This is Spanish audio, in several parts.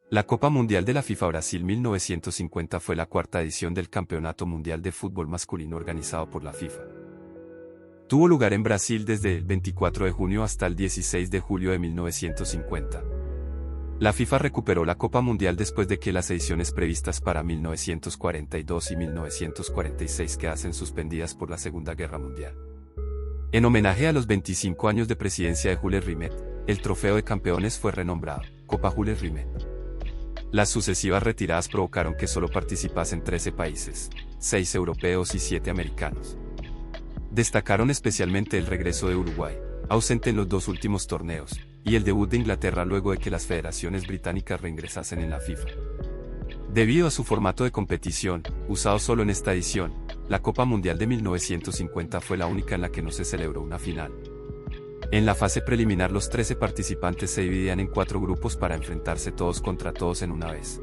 La Copa Mundial de la FIFA Brasil 1950 fue la cuarta edición del Campeonato Mundial de Fútbol Masculino organizado por la FIFA. Tuvo lugar en Brasil desde el 24 de junio hasta el 16 de julio de 1950. La FIFA recuperó la Copa Mundial después de que las ediciones previstas para 1942 y 1946 quedasen suspendidas por la Segunda Guerra Mundial. En homenaje a los 25 años de presidencia de Jules Rimet, el trofeo de campeones fue renombrado Copa Jules Rimet. Las sucesivas retiradas provocaron que solo participasen 13 países, 6 europeos y 7 americanos. Destacaron especialmente el regreso de Uruguay, ausente en los dos últimos torneos, y el debut de Inglaterra luego de que las federaciones británicas reingresasen en la FIFA. Debido a su formato de competición, usado solo en esta edición, la Copa Mundial de 1950 fue la única en la que no se celebró una final. En la fase preliminar los 13 participantes se dividían en 4 grupos para enfrentarse todos contra todos en una vez.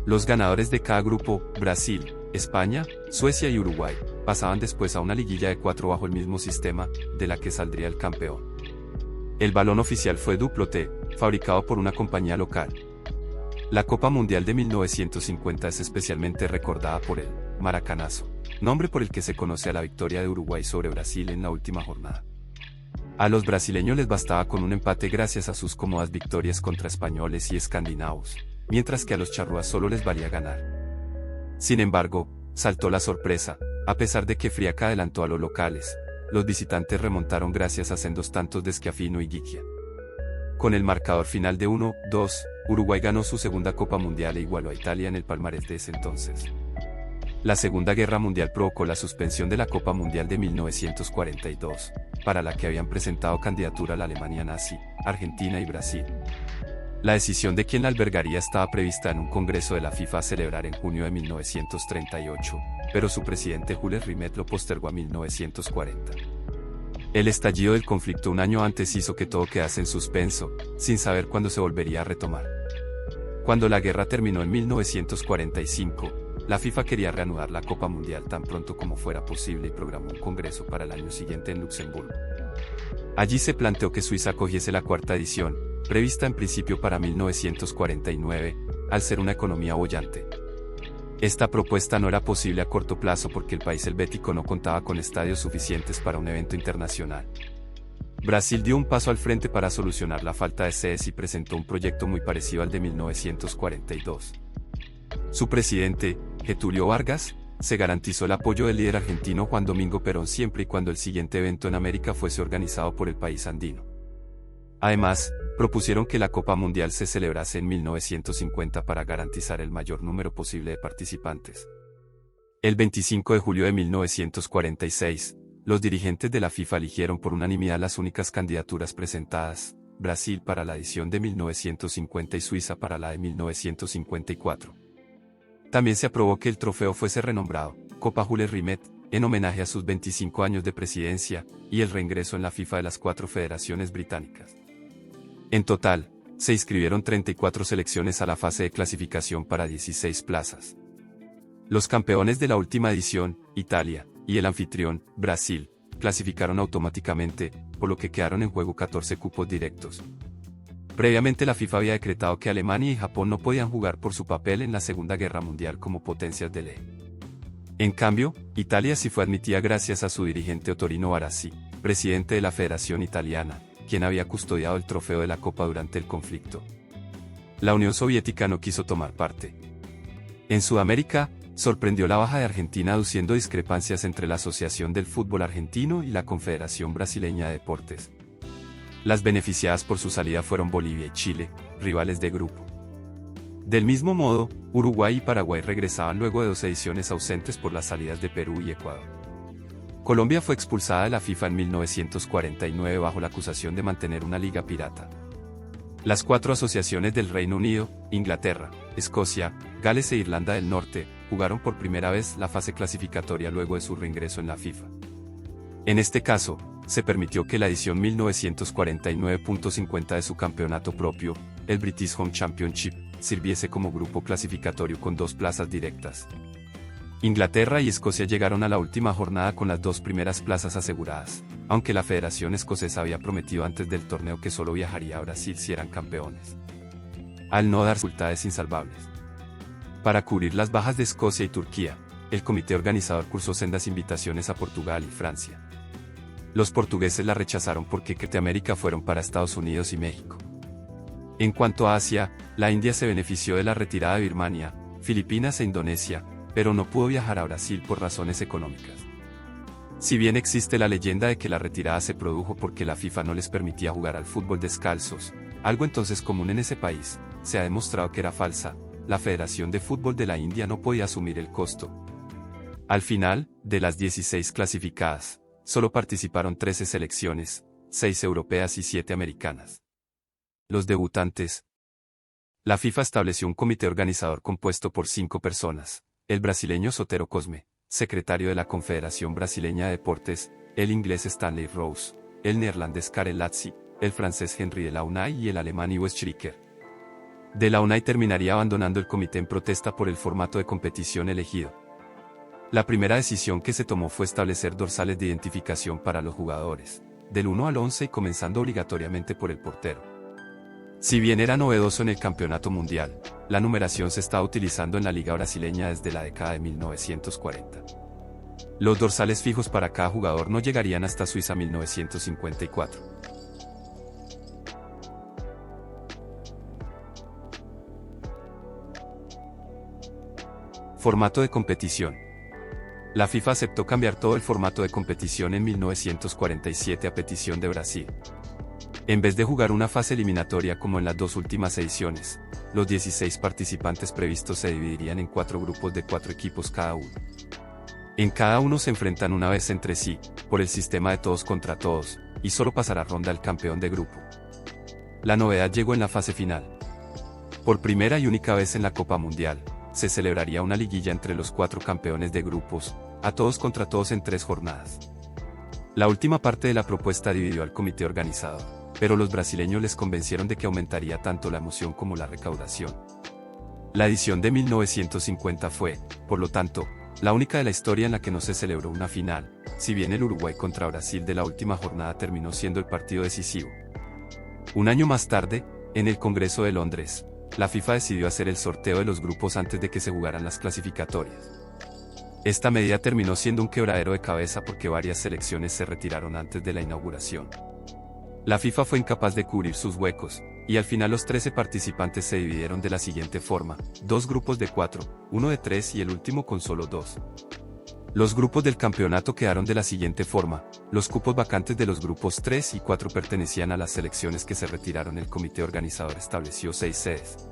Los ganadores de cada grupo, Brasil, España, Suecia y Uruguay, pasaban después a una liguilla de 4 bajo el mismo sistema, de la que saldría el campeón. El balón oficial fue Duplo-T, fabricado por una compañía local. La Copa Mundial de 1950 es especialmente recordada por el Maracanazo, nombre por el que se conoce a la victoria de Uruguay sobre Brasil en la última jornada. A los brasileños les bastaba con un empate gracias a sus cómodas victorias contra españoles y escandinavos, mientras que a los charrúas solo les valía ganar. Sin embargo, saltó la sorpresa, a pesar de que Friaca adelantó a los locales, los visitantes remontaron gracias a sendos tantos de Schiaffino y Guicchia. Con el marcador final de 1-2, Uruguay ganó su segunda Copa Mundial e igualó a Italia en el palmarés de ese entonces. La Segunda Guerra Mundial provocó la suspensión de la Copa Mundial de 1942, para la que habían presentado candidatura la Alemania nazi, Argentina y Brasil. La decisión de quién la albergaría estaba prevista en un congreso de la FIFA a celebrar en junio de 1938, pero su presidente Jules Rimet lo postergó a 1940. El estallido del conflicto un año antes hizo que todo quedase en suspenso, sin saber cuándo se volvería a retomar. Cuando la guerra terminó en 1945, la FIFA quería reanudar la Copa Mundial tan pronto como fuera posible y programó un congreso para el año siguiente en Luxemburgo. Allí se planteó que Suiza acogiese la cuarta edición, prevista en principio para 1949, al ser una economía boyante. Esta propuesta no era posible a corto plazo porque el país helvético no contaba con estadios suficientes para un evento internacional. Brasil dio un paso al frente para solucionar la falta de sedes y presentó un proyecto muy parecido al de 1942. Su presidente, Getúlio Vargas, se garantizó el apoyo del líder argentino Juan Domingo Perón siempre y cuando el siguiente evento en América fuese organizado por el país andino. Además, propusieron que la Copa Mundial se celebrase en 1950 para garantizar el mayor número posible de participantes. El 25 de julio de 1946, los dirigentes de la FIFA eligieron por unanimidad las únicas candidaturas presentadas, Brasil para la edición de 1950 y Suiza para la de 1954. También se aprobó que el trofeo fuese renombrado Copa Jules Rimet, en homenaje a sus 25 años de presidencia, y el reingreso en la FIFA de las 4 federaciones británicas. En total, se inscribieron 34 selecciones a la fase de clasificación para 16 plazas. Los campeones de la última edición, Italia, y el anfitrión, Brasil, clasificaron automáticamente, por lo que quedaron en juego 14 cupos directos. Previamente la FIFA había decretado que Alemania y Japón no podían jugar por su papel en la Segunda Guerra Mundial como potencias de ley. En cambio, Italia sí fue admitida gracias a su dirigente Ottorino Barassi, presidente de la Federación Italiana, quien había custodiado el trofeo de la Copa durante el conflicto. La Unión Soviética no quiso tomar parte. En Sudamérica, sorprendió la baja de Argentina aduciendo discrepancias entre la Asociación del Fútbol Argentino y la Confederación Brasileña de Deportes. Las beneficiadas por su salida fueron Bolivia y Chile, rivales de grupo. Del mismo modo, Uruguay y Paraguay regresaban luego de 2 ediciones ausentes por las salidas de Perú y Ecuador. Colombia fue expulsada de la FIFA en 1949 bajo la acusación de mantener una liga pirata. Las 4 asociaciones del Reino Unido, Inglaterra, Escocia, Gales e Irlanda del Norte, jugaron por primera vez la fase clasificatoria luego de su reingreso en la FIFA. En este caso, se permitió que la edición 1949.50 de su campeonato propio, el British Home Championship, sirviese como grupo clasificatorio con 2 plazas directas. Inglaterra y Escocia llegaron a la última jornada con las 2 primeras plazas aseguradas, aunque la Federación Escocesa había prometido antes del torneo que solo viajaría a Brasil si eran campeones. al no dar resultados insalvables. Para cubrir las bajas de Escocia y Turquía, el comité organizador cursó sendas invitaciones a Portugal y Francia. Los portugueses la rechazaron porque América fueron para Estados Unidos y México. En cuanto a Asia, la India se benefició de la retirada de Birmania, Filipinas e Indonesia, pero no pudo viajar a Brasil por razones económicas. Si bien existe la leyenda de que la retirada se produjo porque la FIFA no les permitía jugar al fútbol descalzos, algo entonces común en ese país, se ha demostrado que era falsa. La Federación de Fútbol de la India no podía asumir el costo. Al final, de las 16 clasificadas, solo participaron 13 selecciones, 6 europeas y 7 americanas. Los debutantes. La FIFA estableció un comité organizador compuesto por 5 personas: el brasileño Sotero Cosme, secretario de la Confederación Brasileña de Deportes, el inglés Stanley Rose, el neerlandés Karel Latsi, el francés Henri Delaunay y el alemán Ivo Schricker. Delaunay terminaría abandonando el comité en protesta por el formato de competición elegido. La primera decisión que se tomó fue establecer dorsales de identificación para los jugadores, del 1 al 11 y comenzando obligatoriamente por el portero. Si bien era novedoso en el campeonato mundial, la numeración se estaba utilizando en la liga brasileña desde la década de 1940. Los dorsales fijos para cada jugador no llegarían hasta Suiza 1954. Formato de competición. La FIFA aceptó cambiar todo el formato de competición en 1947 a petición de Brasil. En vez de jugar una fase eliminatoria como en las dos últimas ediciones, los 16 participantes previstos se dividirían en 4 grupos de 4 equipos cada uno. En cada uno se enfrentan una vez entre sí, por el sistema de todos contra todos, y solo pasará ronda el campeón de grupo. La novedad llegó en la fase final. Por primera y única vez en la Copa Mundial, se celebraría una liguilla entre los 4 campeones de grupos, a todos contra todos en 3 jornadas. La última parte de la propuesta dividió al comité organizador, pero los brasileños les convencieron de que aumentaría tanto la emoción como la recaudación. La edición de 1950 fue, por lo tanto, la única de la historia en la que no se celebró una final, si bien el Uruguay contra Brasil de la última jornada terminó siendo el partido decisivo. Un año más tarde, en el Congreso de Londres, la FIFA decidió hacer el sorteo de los grupos antes de que se jugaran las clasificatorias. Esta medida terminó siendo un quebradero de cabeza porque varias selecciones se retiraron antes de la inauguración. La FIFA fue incapaz de cubrir sus huecos, y al final los 13 participantes se dividieron de la siguiente forma: 2 grupos de 4, 1 de 3 y el último con solo 2. Los grupos del campeonato quedaron de la siguiente forma: los cupos vacantes de los grupos 3 y 4 pertenecían a las selecciones que se retiraron. El comité organizador estableció 6 sedes.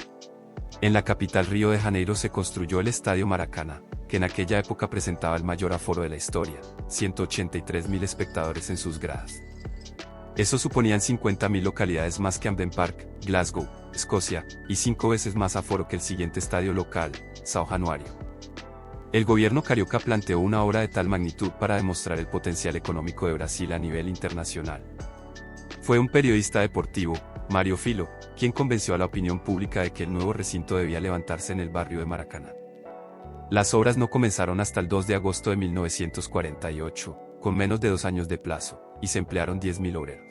En la capital Río de Janeiro se construyó el Estadio Maracaná, que en aquella época presentaba el mayor aforo de la historia, 183.000 espectadores en sus gradas. Eso suponían 50.000 localidades más que Hampden Park, Glasgow, Escocia, y 5 veces más aforo que el siguiente estadio local, São Januário. El gobierno carioca planteó una obra de tal magnitud para demostrar el potencial económico de Brasil a nivel internacional. Fue un periodista deportivo, Mário Filho, quien convenció a la opinión pública de que el nuevo recinto debía levantarse en el barrio de Maracaná. Las obras no comenzaron hasta el 2 de agosto de 1948, con menos de 2 años de plazo, y se emplearon 10.000 obreros.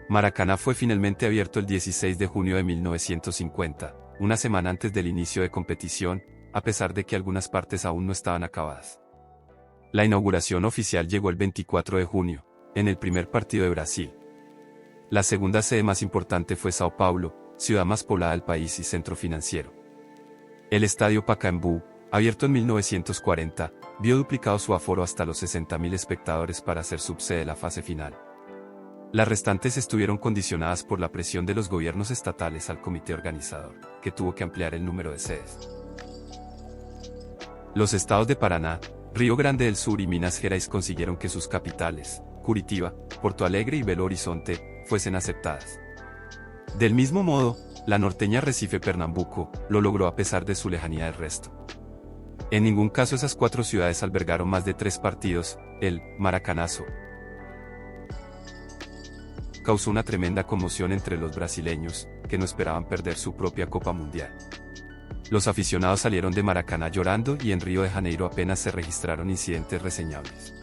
Maracaná fue finalmente abierto el 16 de junio de 1950, una semana antes del inicio de competición, a pesar de que algunas partes aún no estaban acabadas. La inauguración oficial llegó el 24 de junio, en el primer partido de Brasil. La segunda sede más importante fue Sao Paulo, ciudad más poblada del país y centro financiero. El estadio Pacaembu, abierto en 1940, vio duplicado su aforo hasta los 60.000 espectadores para ser subsede de la fase final. Las restantes estuvieron condicionadas por la presión de los gobiernos estatales al comité organizador, que tuvo que ampliar el número de sedes. Los estados de Paraná, Río Grande del Sur y Minas Gerais consiguieron que sus capitales, Curitiba, Porto Alegre y Belo Horizonte, fuesen aceptadas. Del mismo modo, la norteña Recife Pernambuco lo logró a pesar de su lejanía del resto. En ningún caso esas 4 ciudades albergaron más de 3 partidos. El Maracanazo causó una tremenda conmoción entre los brasileños, que no esperaban perder su propia Copa Mundial. Los aficionados salieron de Maracaná llorando y en Río de Janeiro apenas se registraron incidentes reseñables.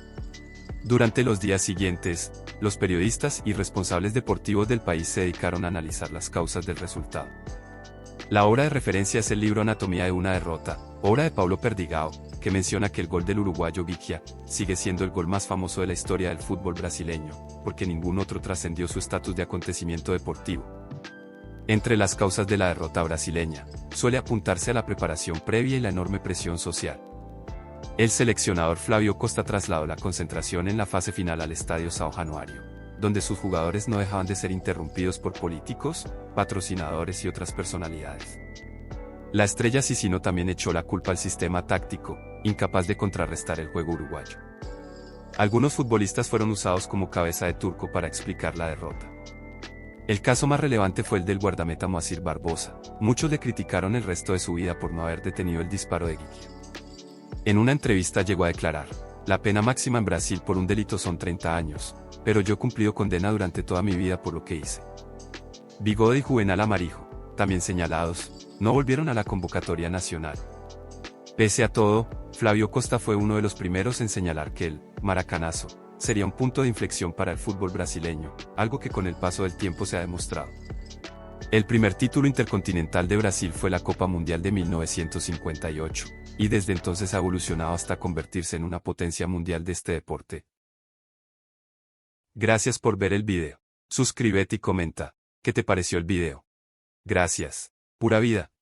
Durante los días siguientes, los periodistas y responsables deportivos del país se dedicaron a analizar las causas del resultado. La obra de referencia es el libro Anatomía de una derrota, obra de Paulo Perdigão, que menciona que el gol del uruguayo Viquia sigue siendo el gol más famoso de la historia del fútbol brasileño, porque ningún otro trascendió su estatus de acontecimiento deportivo. Entre las causas de la derrota brasileña, suele apuntarse a la preparación previa y la enorme presión social. El seleccionador Flávio Costa trasladó la concentración en la fase final al Estadio São Januário, donde sus jugadores no dejaban de ser interrumpidos por políticos, patrocinadores y otras personalidades. La estrella Sissino también echó la culpa al sistema táctico, incapaz de contrarrestar el juego uruguayo. Algunos futbolistas fueron usados como cabeza de turco para explicar la derrota. El caso más relevante fue el del guardameta Moacir Barbosa. Muchos le criticaron el resto de su vida por no haber detenido el disparo de Guille. En una entrevista llegó a declarar: "La pena máxima en Brasil por un delito son 30 años, pero yo he cumplido condena durante toda mi vida por lo que hice". Bigode y Juvenal Amarijo, también señalados, no volvieron a la convocatoria nacional. Pese a todo, Flávio Costa fue uno de los primeros en señalar que el Maracanazo sería un punto de inflexión para el fútbol brasileño, algo que con el paso del tiempo se ha demostrado. El primer título intercontinental de Brasil fue la Copa Mundial de 1958, y desde entonces ha evolucionado hasta convertirse en una potencia mundial de este deporte. Gracias por ver el video. Suscríbete y comenta, ¿qué te pareció el video? Gracias. Pura vida.